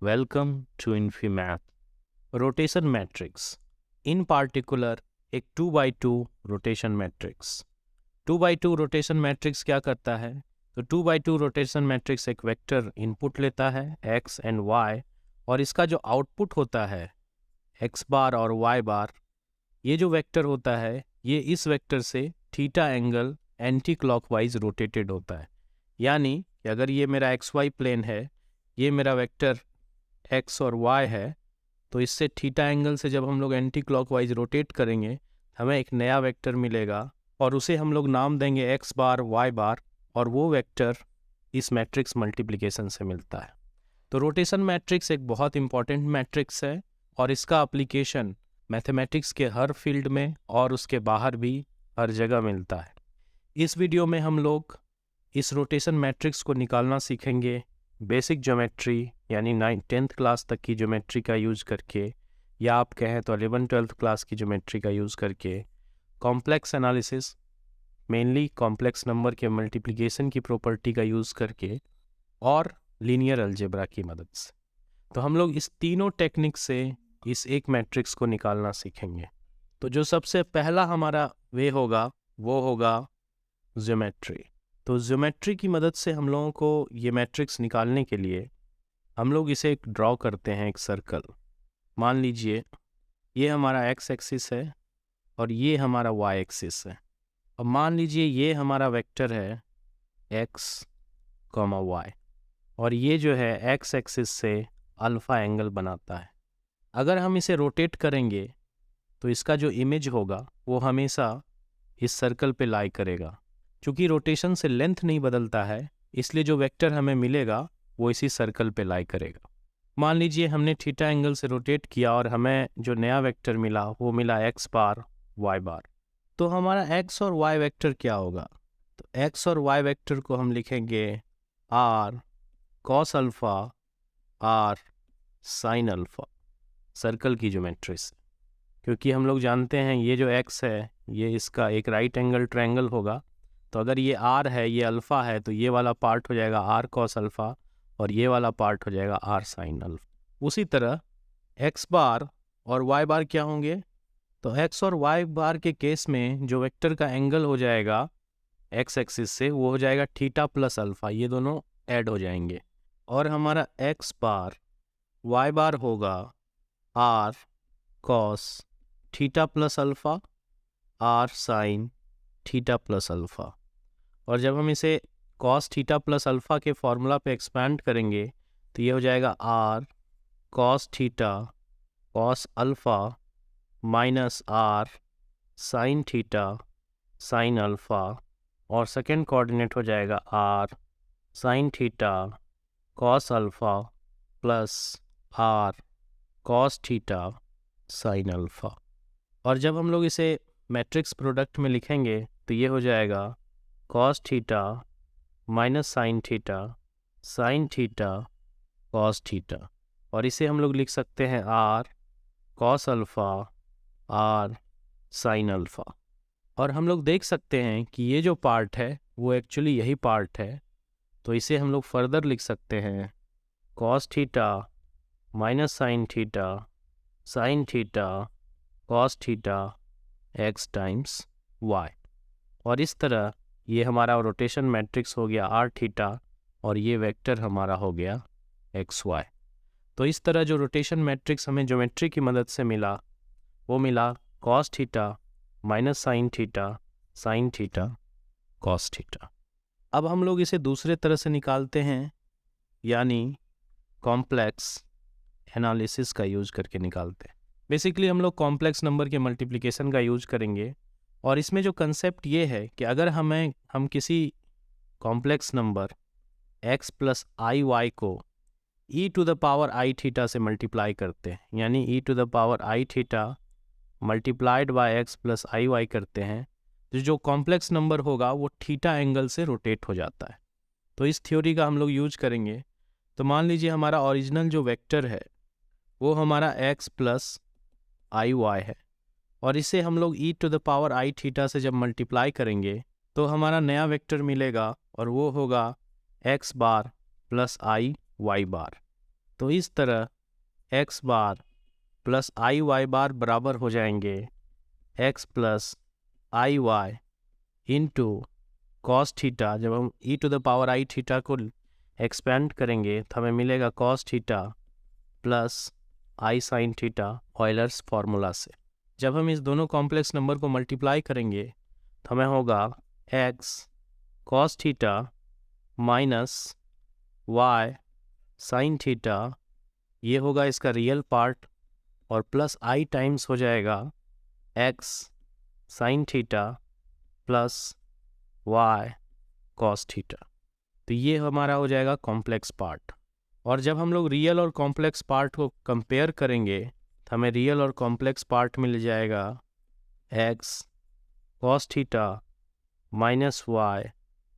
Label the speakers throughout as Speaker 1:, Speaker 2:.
Speaker 1: Welcome to InfiMath. Rotation matrix, in particular एक 2x2 rotation matrix. 2x2 rotation matrix क्या करता है? तो 2x2 रोटेशन मैट्रिक्स एक वेक्टर इनपुट लेता है x एंड y, और इसका जो आउटपुट होता है x बार और y बार, ये जो वेक्टर होता है ये इस वेक्टर से theta angle anti clockwise rotated होता है। यानी कि अगर ये मेरा xy प्लेन है, ये मेरा वेक्टर x और y है, तो इससे थीटा एंगल से जब हम लोग एंटी क्लॉकवाइज रोटेट करेंगे हमें एक नया वेक्टर मिलेगा और उसे हम लोग नाम देंगे x बार y बार, और वो वेक्टर इस मैट्रिक्स मल्टीप्लिकेशन से मिलता है। तो रोटेशन मैट्रिक्स एक बहुत इंपॉर्टेंट मैट्रिक्स है और इसका एप्लीकेशन मैथमेटिक्स के हर फील्ड में और उसके बाहर भी हर जगह मिलता है। इस वीडियो में हम लोग इस रोटेशन मैट्रिक्स को निकालना सीखेंगे बेसिक ज्योमेट्री यानी 10th क्लास तक की ज्योमेट्री का यूज़ करके, या आप कहें तो 11th-12th क्लास की ज्योमेट्री का यूज़ करके, complex analysis mainly complex number के मल्टीप्लिकेशन की प्रॉपर्टी का यूज़ करके, और लीनियर अलजेब्रा की मदद से। तो हम लोग इस तीनों टेक्निक से इस एक मैट्रिक्स को निकालना सीखेंगे। तो जो सबसे पहला हमारा वे होगा वो होगा ज्योमेट्री। तो ज्योमेट्री की मदद से हम लोगों को ये मैट्रिक्स निकालने के लिए हम लोग इसे एक ड्रॉ करते हैं, एक सर्कल। मान लीजिए ये हमारा x एक्सिस है और ये हमारा y एक्सिस है। अब मान लीजिए ये हमारा वेक्टर है x, y, और ये जो है x एक्सिस से अल्फ़ा एंगल बनाता है। अगर हम इसे रोटेट करेंगे तो इसका जो इमेज होगा वो हमेशा इस सर्कल पे लाई करेगा। चूँकि रोटेशन से लेंथ नहीं बदलता है, इसलिए जो वेक्टर हमें मिलेगा वो इसी सर्कल पे लाई करेगा। मान लीजिए हमने थीटा एंगल से रोटेट किया और हमें जो नया वेक्टर मिला वो मिला x बार y बार। तो हमारा x और y वेक्टर क्या होगा? तो x और y वेक्टर को हम लिखेंगे r cos alpha r sin alpha, circle की ज्योमेट्री से। क्योंकि हम लोग जानते हैं ये जो x है ये इसका एक राइट एंगल ट्रायंगल होगा, तो अगर ये r है, ये अल्फ़ा है, तो ये वाला पार्ट हो जाएगा r cos अल्फ़ा और ये वाला पार्ट हो जाएगा r sin अल्फ़ा। उसी तरह x बार और y बार क्या होंगे? तो x और y बार के केस में जो वेक्टर का एंगल हो जाएगा x एक्सिस से वो हो जाएगा थीटा प्लस अल्फ़ा, ये दोनों ऐड हो जाएंगे, और हमारा x बार y बार होगा r cos theta plus alpha r sin theta plus alpha. और जब हम इसे cos थीटा प्लस अल्फ़ा के फॉर्मूला पे एक्सपैंड करेंगे तो ये हो जाएगा r cos theta cos alpha minus r sin theta sin alpha, और सेकेंड कोऑर्डिनेट हो जाएगा r sin theta cos alpha plus r cos theta sin alpha. और जब हम लोग इसे मैट्रिक्स प्रोडक्ट में लिखेंगे तो ये हो जाएगा cos theta minus sine theta sine theta cos theta, और इसे हम लोग लिख सकते हैं r cos alpha r sin alpha. और हम लोग देख सकते हैं कि ये जो पार्ट है वो एक्चुअली यही पार्ट है, तो इसे हम लोग फर्दर लिख सकते हैं cos theta minus sine theta cos theta x times y। और इस तरह ये हमारा रोटेशन मैट्रिक्स हो गया r थीटा और ये वेक्टर हमारा हो गया x y। तो इस तरह जो रोटेशन मैट्रिक्स हमें ज्योमेट्री की मदद से मिला वो मिला cos theta minus sine theta cos theta. अब हम लोग इसे दूसरे तरह से निकालते हैं, यानी कॉम्प्लेक्स एनालिसिस का यूज़ करके निकालते हैं। बेसिकली हम लोग कॉम्प्लेक्स नंबर के मल्टीप्लिकेशन का यूज़ करेंगे, और इसमें जो कंसेप्ट ये है कि अगर हम किसी complex number x plus i y को e to the power i theta से मल्टीप्लाई करते हैं, यानी e to the power i theta multiplied by x plus i y करते हैं, तो जो कॉम्प्लेक्स नंबर होगा वो थीटा एंगल से रोटेट हो जाता है। तो इस थ्योरी का हम लोग यूज करेंगे। तो मान लीजिए हमारा ओरिजिनल जो वेक्टर है वो हमारा x प्लस आई वाई है, और इसे हम लोग e to the power i theta से जब मल्टीप्लाई करेंगे तो हमारा नया वेक्टर मिलेगा, और वो होगा x bar plus i y bar. तो इस तरह x bar plus i y bar बराबर हो जाएंगे x plus i y into cos theta. जब हम e to the power i theta को एक्सपेंड करेंगे तो हमें मिलेगा cos theta plus i sine theta Euler's formula से। जब हम इस दोनों कॉम्प्लेक्स नंबर को मल्टीप्लाई करेंगे तो हमें होगा x cos theta minus y sine theta, ये होगा इसका रियल पार्ट, और प्लस आई टाइम्स हो जाएगा x sine theta plus y cos theta. तो ये हमारा हो जाएगा कॉम्प्लेक्स पार्ट। और जब हम लोग रियल और कॉम्प्लेक्स पार्ट को कंपेयर करेंगे तो हमें रियल और कॉम्प्लेक्स पार्ट मिल जाएगा x cos theta minus y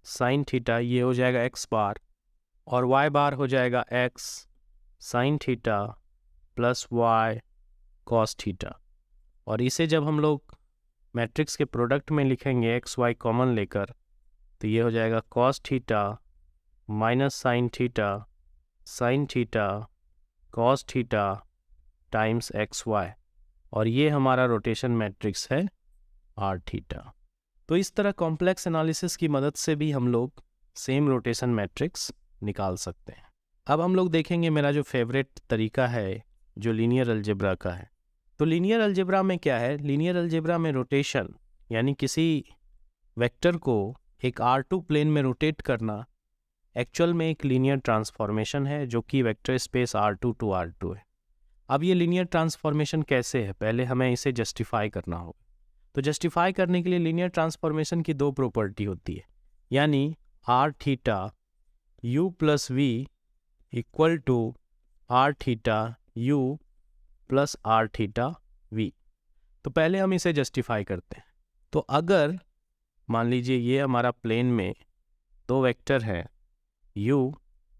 Speaker 1: sine theta, ये हो जाएगा एक्स बार, और वाई बार हो जाएगा x sine theta plus y cos theta. और इसे जब हम लोग मैट्रिक्स के प्रोडक्ट में लिखेंगे एक्स वाई कॉमन लेकर तो ये हो जाएगा cos theta minus sine theta cos theta times x y, और ये हमारा रोटेशन मैट्रिक्स है आर थीटा। तो इस तरह कॉम्प्लेक्स एनालिसिस की मदद से भी हम लोग सेम रोटेशन मैट्रिक्स निकाल सकते हैं। अब हम लोग देखेंगे मेरा जो फेवरेट तरीका है जो लीनियर अलजेब्रा का है। तो लीनियर अलजेब्रा में क्या है, लीनियर अलजेब्रा में रोटेशन यानी किसी वेक्टर को एक R2 प्लेन में रोटेट करना एक्चुअल में एक लीनियर ट्रांसफॉर्मेशन है जो कि vector space R2 to R2 है। अब ये लीनियर ट्रांसफॉर्मेशन कैसे है, पहले हमें इसे जस्टिफाई करना होगा। तो जस्टिफाई करने के लिए लीनियर ट्रांसफॉर्मेशन की दो प्रॉपर्टी होती है, यानी R theta u plus v equal to R theta u plus R theta v. तो पहले हम इसे जस्टिफाई करते हैं। तो अगर मान लीजिए ये हमारा प्लेन में दो वेक्टर है u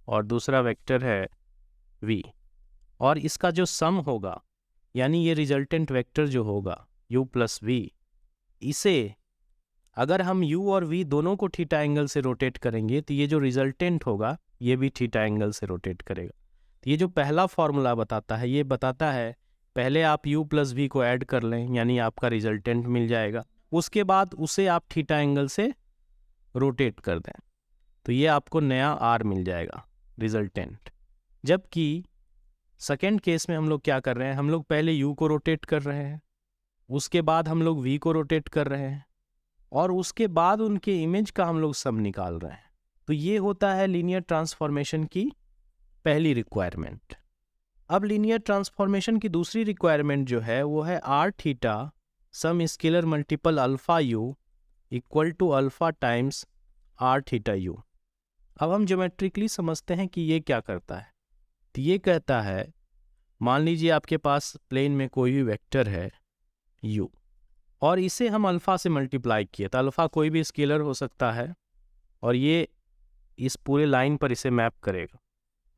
Speaker 1: और दूसरा वेक्टर है v, और इसका जो सम होगा यानी ये रिजल्टेंट वेक्टर जो होगा u प्लस v, इसे अगर हम u और v दोनों को थीटा एंगल से रोटेट करेंगे तो ये जो रिजल्टेंट होगा ये भी थीटा एंगल से रोटेट करेगा। तो ये जो पहला फॉर्मूला बताता है ये बताता है पहले आप u प्लस वी को ऐड कर लें यानी आपका रिजल्टेंट मिल जाएगा, उसके बाद उसे आप थीटा एंगल से रोटेट कर दें तो ये आपको नया r मिल जाएगा रिजल्टेंट। जबकि सेकेंड केस में हम लोग क्या कर रहे हैं, हम लोग पहले u को रोटेट कर रहे हैं, उसके बाद हम लोग v को रोटेट कर रहे हैं, और उसके बाद उनके इमेज का हम लोग सम निकाल रहे हैं। तो ये होता है लीनियर ट्रांसफॉर्मेशन की पहली रिक्वायरमेंट। अब लीनियर ट्रांसफॉर्मेशन की दूसरी रिक्वायरमेंट जो है वो है R theta some scalar multiple alpha u equal to alpha times R theta u. अब हम ज्योमेट्रिकली समझते हैं कि ये क्या करता है। तो ये कहता है मान लीजिए आपके पास प्लेन में कोई भी वेक्टर है u और इसे हम अल्फ़ा से मल्टीप्लाई किए, तो अल्फ़ा कोई भी स्केलर हो सकता है और ये इस पूरे लाइन पर इसे मैप करेगा।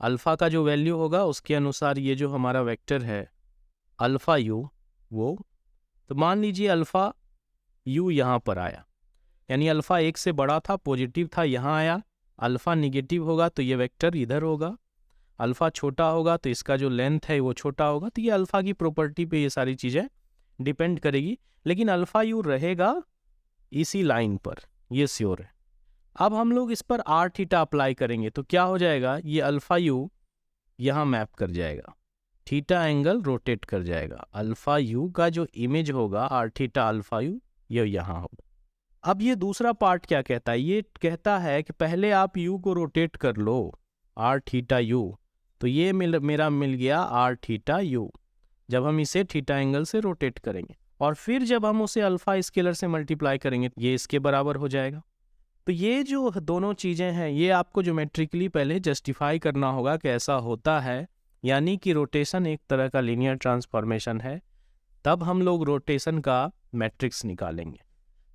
Speaker 1: अल्फ़ा का जो वैल्यू होगा उसके अनुसार ये जो हमारा वेक्टर है अल्फ़ा यू वो, तो मान लीजिए अल्फ़ा यू यहाँ पर आया यानी अल्फ़ा एक से बड़ा था पॉजिटिव था यहाँ आया, अल्फ़ा निगेटिव होगा तो ये वेक्टर इधर होगा, अल्फ़ा छोटा होगा तो इसका जो लेंथ है वो छोटा होगा। तो ये अल्फ़ा की प्रॉपर्टी पे ये सारी चीज़ें डिपेंड करेगी, लेकिन अल्फ़ा यू रहेगा इसी लाइन पर, ये श्योर है। अब हम लोग इस आर थीटा अप्लाई करेंगे तो क्या हो जाएगा, ये अल्फ़ा यू यहाँ मैप कर जाएगा, थीटा एंगल रोटेट कर जाएगा, अल्फ़ा यू का जो इमेज होगा आर थीटा अल्फ़ा यू ये यहाँ होगा। अब ये दूसरा पार्ट क्या कहता है, ये कहता है कि पहले आप यू को रोटेट कर लो आर थीटा यू, तो ये मेरा मिल गया आर थीटा यू जब हम इसे थीटा एंगल से रोटेट करेंगे, और फिर जब हम उसे अल्फ़ा स्केलर से मल्टीप्लाई करेंगे ये इसके बराबर हो जाएगा। तो ये जो दोनों चीज़ें हैं ये आपको ज्योमेट्रिकली पहले जस्टिफाई करना होगा कि ऐसा होता है, यानी कि रोटेशन एक तरह का लीनियर ट्रांसफॉर्मेशन है, तब हम लोग रोटेशन का मैट्रिक्स निकालेंगे।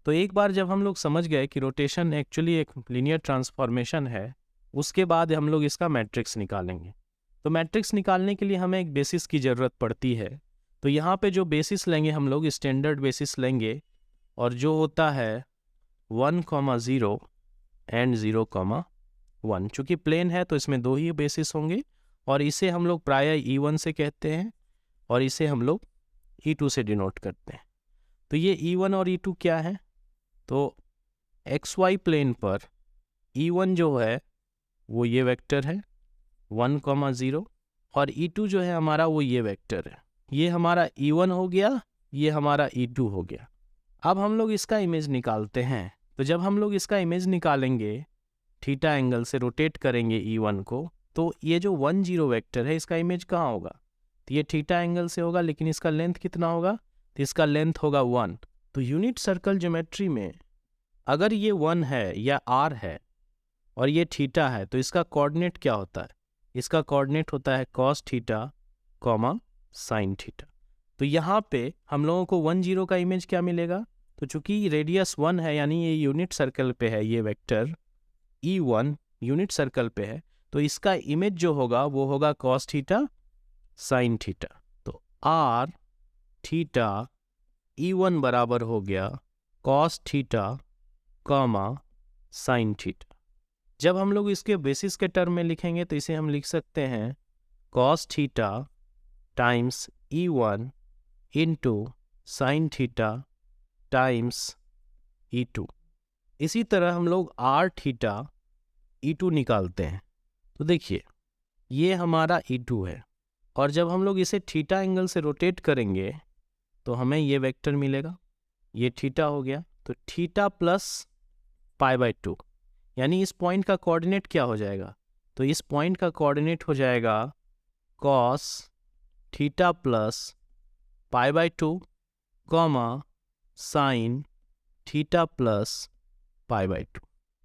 Speaker 1: तो एक बार जब हम लोग समझ गए कि रोटेशन एक्चुअली एक लीनियर ट्रांसफॉर्मेशन है, उसके बाद हम लोग इसका मैट्रिक्स निकालेंगे। तो मैट्रिक्स निकालने के लिए हमें एक बेसिस की ज़रूरत पड़ती है। तो यहाँ पे जो बेसिस लेंगे हम लोग स्टैंडर्ड बेसिस लेंगे, और जो होता है 1,0 एंड 0,1। चूँकि प्लेन है तो इसमें दो ही बेसिस होंगे और इसे हम लोग प्रायः E1 से कहते हैं और इसे हम लोग E2 से डिनोट करते हैं। तो ये E1 और E2 क्या है? तो XY प्लेन पर E1 जो है वो ये वेक्टर है 1,0 और E2 जो है हमारा वो ये वेक्टर है। ये हमारा E1 हो गया, ये हमारा E2 हो गया। अब हम लोग इसका इमेज निकालते हैं। तो जब हम लोग इसका इमेज निकालेंगे, थीटा एंगल से रोटेट करेंगे E1 को, तो ये जो 10 वेक्टर है इसका इमेज कहाँ होगा? तो ये थीटा एंगल से होगा, लेकिन इसका लेंथ कितना होगा? तो इसका लेंथ होगा 1। तो यूनिट सर्कल ज्योमेट्री में अगर ये 1 है या r है और ये थीटा है, तो इसका कोऑर्डिनेट क्या होता है? इसका कोऑर्डिनेट होता है cos theta comma sine theta. तो यहाँ पे हम लोगों को 10 का इमेज क्या मिलेगा? तो चूंकि रेडियस 1 है, यानी ये यूनिट सर्कल पे है, ये वेक्टर E1 यूनिट सर्कल पे है, तो इसका इमेज जो होगा वो होगा cos थीटा साइन थीटा। तो r थीटा E1 बराबर हो गया cos theta comma sine theta. जब हम लोग इसके बेसिस के टर्म में लिखेंगे तो इसे हम लिख सकते हैं cos theta times E1 into sine theta times E2। इसी तरह हम लोग r थीटा E2 निकालते हैं। तो देखिए ये हमारा E2 है और जब हम लोग इसे थीटा एंगल से रोटेट करेंगे तो हमें ये वेक्टर मिलेगा, ये थीटा हो गया। तो थीटा प्लस π/2, यानी इस पॉइंट का कोऑर्डिनेट क्या हो जाएगा? तो इस पॉइंट का कोऑर्डिनेट हो जाएगा cos theta plus π/2 comma sine theta plus π/2।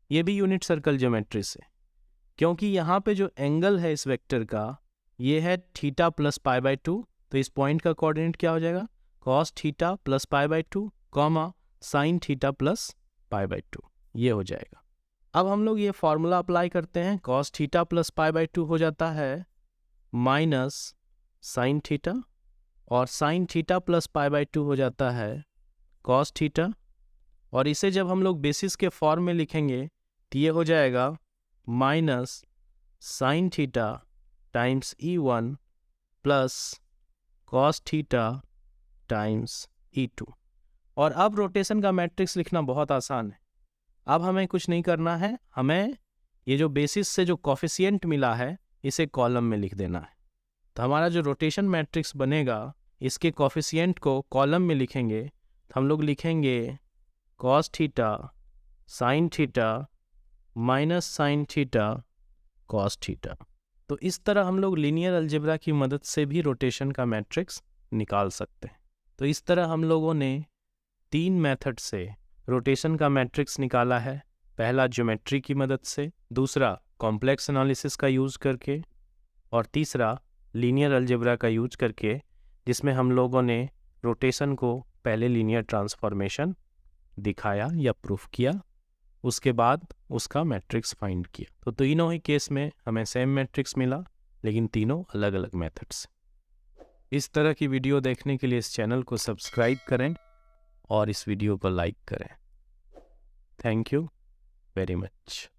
Speaker 1: ये भी यूनिट सर्कल ज्योमेट्री से, क्योंकि यहाँ पे जो एंगल है इस वेक्टर का ये है थीटा प्लस π/2, तो इस पॉइंट का कोऑर्डिनेट क्या हो जाएगा? cos theta plus π/2 comma sine theta plus π/2, ये हो जाएगा। अब हम लोग ये फॉर्मूला अप्लाई करते हैं। cos थीटा प्लस π/2 हो जाता है माइनस साइन थीटा, और साइन थीटा प्लस π/2 हो जाता है cos थीटा, और इसे जब हम लोग बेसिस के फॉर्म में लिखेंगे तो ये हो जाएगा minus sine theta times E1 plus cos theta times E2। और अब रोटेशन का मैट्रिक्स लिखना बहुत आसान है। अब हमें कुछ नहीं करना है, हमें ये जो बेसिस से जो कोफिशिएंट मिला है इसे कॉलम में लिख देना है। तो हमारा जो रोटेशन मैट्रिक्स बनेगा, इसके कोफिशिएंट को कॉलम में लिखेंगे। तो हम लोग लिखेंगे cos theta sine theta minus sine theta cos theta. तो इस तरह हम लोग लीनियर अलजेब्रा की मदद से भी रोटेशन का मैट्रिक्स निकाल सकते हैं। तो इस तरह हम लोगों ने 3 मेथड से रोटेशन का मैट्रिक्स निकाला है। पहला ज्योमेट्री की मदद से, दूसरा कॉम्प्लेक्स एनालिसिस का यूज़ करके, और तीसरा लीनियर अलजेब्रा का यूज करके, जिसमें हम लोगों ने रोटेशन को पहले लीनियर ट्रांसफॉर्मेशन दिखाया या प्रूफ किया, उसके बाद उसका मैट्रिक्स फाइंड किया। तो तीनों ही केस में हमें सेम मैट्रिक्स मिला, लेकिन तीनों अलग अलग मेथड से। इस तरह की वीडियो देखने के लिए इस चैनल को सब्सक्राइब करें और इस वीडियो को लाइक करें। Thank you very much.